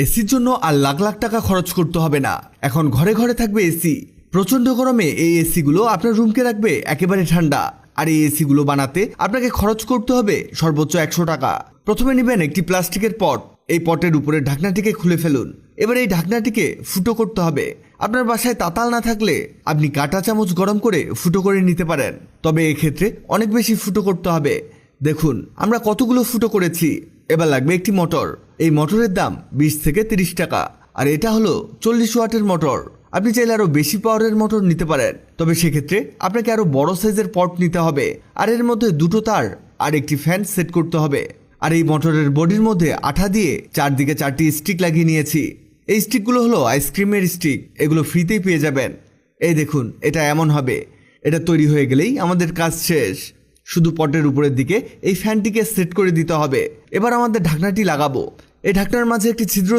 এসির জন্য আর লাখ লাখ টাকা খরচ করতে হবে না। এখন ঘরে ঘরে থাকবে এসি। প্রচন্ড গরমে এই এসিগুলো আপনার রুমকে রাখবে একেবারে ঠান্ডা। আর এই এসিগুলো বানাতে আপনাকে খরচ করতে হবে সর্বোচ্চ 100 টাকা। প্রথমে নেবেন একটি প্লাস্টিকের পট। এই পটের উপরে ঢাকনাটিকে খুলে ফেলুন। এবার এই ঢাকনাটিকে ফুটো করতে হবে। আপনার বাসায় তাতাল না থাকলে আপনি কাঁটা চামচ গরম করে ফুটো করে নিতে পারেন, তবে এক্ষেত্রে অনেক বেশি ফুটো করতে হবে। দেখুন আমরা কতগুলো ফুটো করেছি। এবার লাগবে একটি মোটর। এই মোটরের দাম 20 থেকে 30 টাকা। আর এটা হলো 40 ওয়াটের মোটর। আপনি চাইলে আরও বেশি পাওয়ারের মোটর নিতে পারেন, তবে সেক্ষেত্রে আপনাকে আরও বড় সাইজের পট নিতে হবে। আর এর মধ্যে দুটো তার আর একটি ফ্যান সেট করতে হবে। আর এই মোটরের বডির মধ্যে আঠা দিয়ে চারদিকে 4টি স্টিক লাগিয়ে নিয়েছি। এই স্টিকগুলো হলো আইসক্রিমের স্টিক। এগুলো ফ্রিতেই পেয়ে যাবেন। এই দেখুন, এটা এমন হবে। এটা তৈরি হয়ে গেলেই আমাদের কাজ শেষ। শুধু পটের উপরের দিকে এই ফ্যানটিকে সেট করে দিতে হবে। এবার আমাদের ঢাকনাটি লাগাবো। এই ঢাকনার মাঝে একটি ছিদ্র